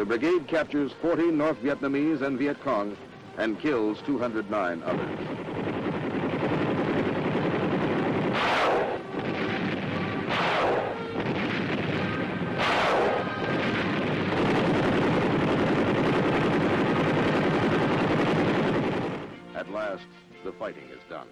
brigade captures 40 North Vietnamese and Viet Cong and kills 209 others. At last, the fighting is done.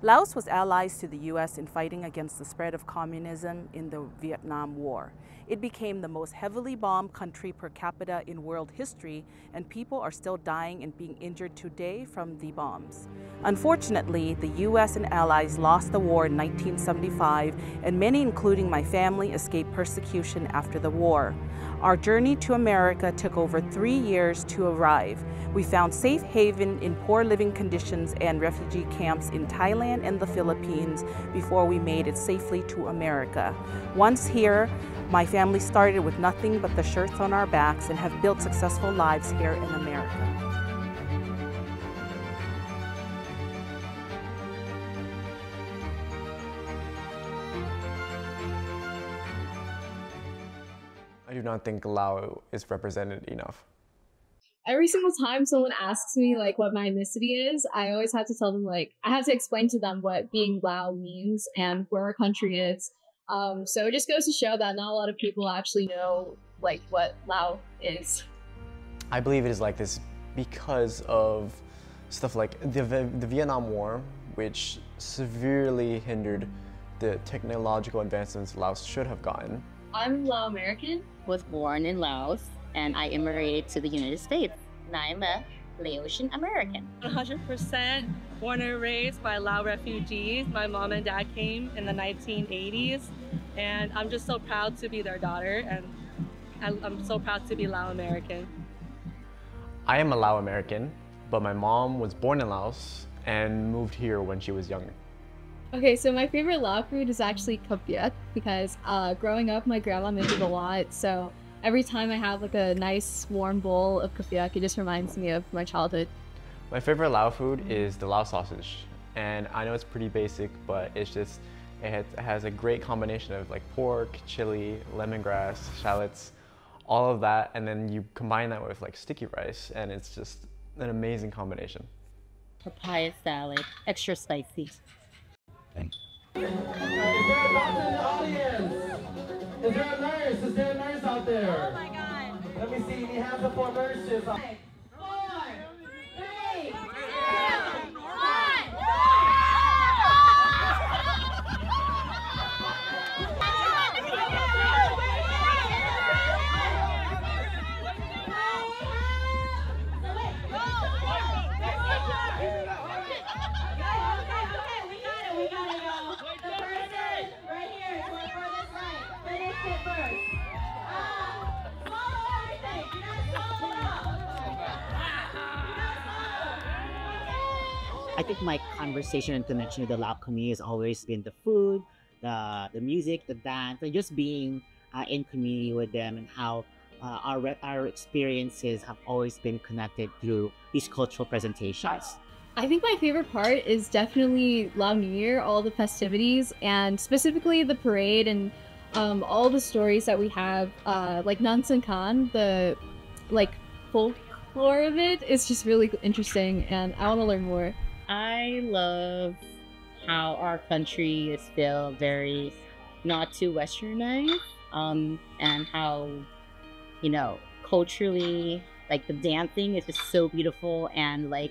Laos was allies to the U.S. in fighting against the spread of communism in the Vietnam War. It became the most heavily bombed country per capita in world history, and people are still dying and being injured today from the bombs. Unfortunately, the U.S. and allies lost the war in 1975, and many, including my family, escaped persecution after the war. Our journey to America took over 3 years to arrive. We found safe haven in poor living conditions and refugee camps in Thailand and the Philippines before we made it safely to America. Once here, my family started with nothing but the shirts on our backs and have built successful lives here in America. I do not think Lao is represented enough. Every single time someone asks me like what my ethnicity is, I always have to tell them I have to explain to them what being Lao means and where our country is. So it just goes to show that not a lot of people actually know what Lao is. I believe it is like this because of stuff like the Vietnam War, which severely hindered the technological advancements Laos should have gotten. I'm Lao American. Was born in Laos and I immigrated to the United States. And I'm a Laotian American. 100% born and raised by Lao refugees. My mom and dad came in the 1980s, and I'm just so proud to be their daughter, and I'm so proud to be Lao American. I am a Lao American, but my mom was born in Laos and moved here when she was younger. Okay, so my favorite Lao food is actually capiet because growing up, my grandma made it a lot. So every time I have a nice warm bowl of capiet, it just reminds me of my childhood. My favorite Lao food is the Lao sausage. And I know it's pretty basic, but it has a great combination of pork, chili, lemongrass, shallots, all of that. And then you combine that with sticky rice, and it's just an amazing combination. Papaya salad, extra spicy. Thanks. Is there a doctor in the audience? Is there a nurse? Is there a nurse out there? Oh my God. Let me see. We have the 4 nurses. 4, 3, 2, 1. I think my conversation and connection with the Lao community has always been the food, the music, the dance, and just being in community with them, and how our experiences have always been connected through these cultural presentations. I think my favorite part is definitely Lao New Year, all the festivities, and specifically the parade and all the stories that we have, like Nansen Khan, the folklore of it is just really interesting, and I want to learn more. I love how our country is still very not too westernized, and how, culturally, the dancing is just so beautiful, and I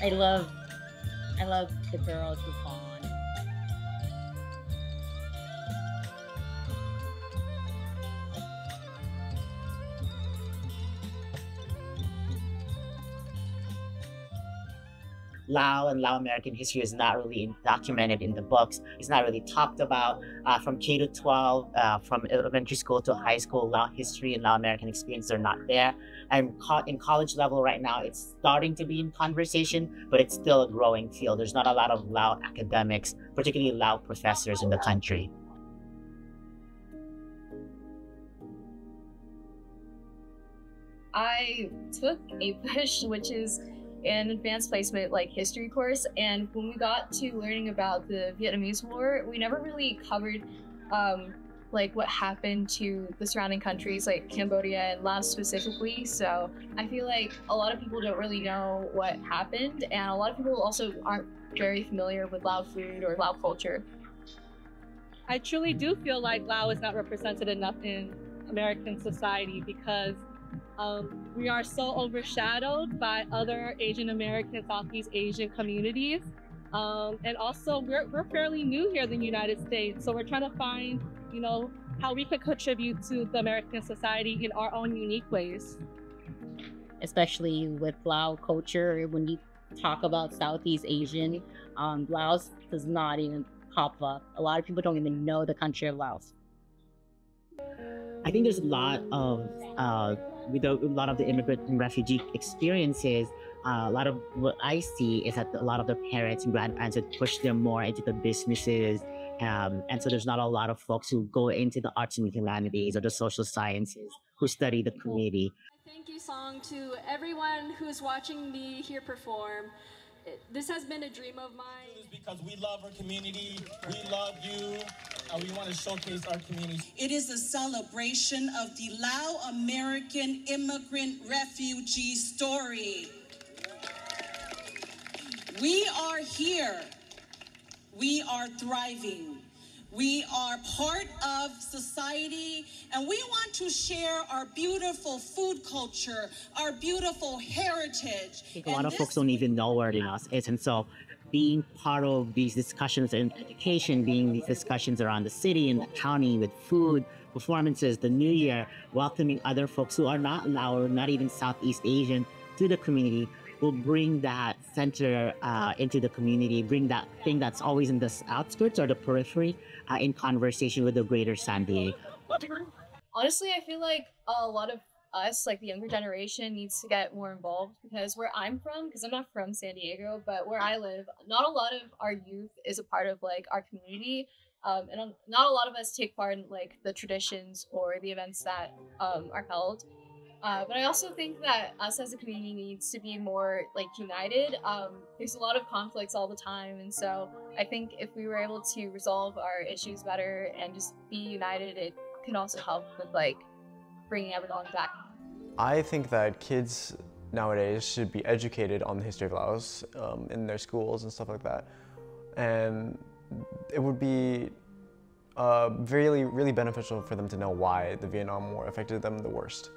love the girls who fall. Lao and Lao American history is not really documented in the books. It's not really talked about. From K to 12, from elementary school to high school, Lao history and Lao American experience are not there. And in college level right now, it's starting to be in conversation, but it's still a growing field. There's not a lot of Lao academics, particularly Lao professors in the country. I took a push, which is an advanced placement like history course, and when we got to learning about the Vietnamese War, we never really covered like what happened to the surrounding countries like Cambodia and Laos specifically. So I feel like a lot of people don't really know what happened, and a lot of people also aren't very familiar with Lao food or Lao culture. I truly do feel like Lao is not represented enough in American society because we are so overshadowed by other Asian American, Southeast Asian communities. And also we're fairly new here in the United States. So we're trying to find, you know, how we could contribute to the American society in our own unique ways. Especially with Lao culture, when you talk about Southeast Asian, Laos does not even pop up. A lot of people don't even know the country of Laos. I think there's a lot of with a lot of the immigrant and refugee experiences. A lot of what I see is that a lot of the parents and grandparents would push them more into the businesses, and so there's not a lot of folks who go into the arts and humanities or the social sciences who study the community. Thank you song to everyone who's watching me here perform. This has been a dream of mine. Because we love our community, we love you, and we want to showcase our community. It is a celebration of the Lao American immigrant refugee story. We are here. We are thriving. We are part of society, and we want to share our beautiful food culture, our beautiful heritage. I think a lot of folks don't even know where Laos is, and so being part of these discussions in education, being these discussions around the city and the county with food, performances, the New Year, welcoming other folks who are not Lao or not even Southeast Asian to the community, will bring that center into the community, bring that thing that's always in the outskirts or the periphery in conversation with the greater San Diego. Honestly, I feel like a lot of us, like the younger generation, needs to get more involved, because where I'm from, because I'm not from San Diego, but where I live, not a lot of our youth is a part of like our community, and not a lot of us take part in like the traditions or the events that are held. But I also think that us as a community needs to be more like united. There's a lot of conflicts all the time, and so I think if we were able to resolve our issues better and just be united, it can also help with like bringing everyone back. I think that kids nowadays should be educated on the history of Laos in their schools and stuff like that, and it would be really beneficial for them to know why the Vietnam War affected them the worst.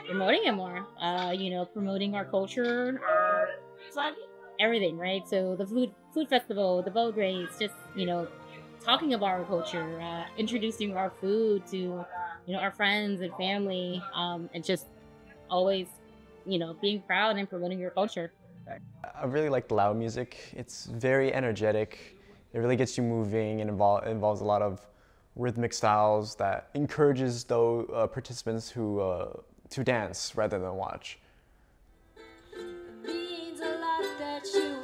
Promoting it more, you know, promoting our culture, everything, right? So the food festival, the boat race, just, you know, talking about our culture, introducing our food to, you know, our friends and family, and just always, you know, being proud and promoting your culture. I really like the Lao music. It's very energetic. It really gets you moving and involves a lot of rhythmic styles that encourages those participants who to dance rather than watch. It means a lot that you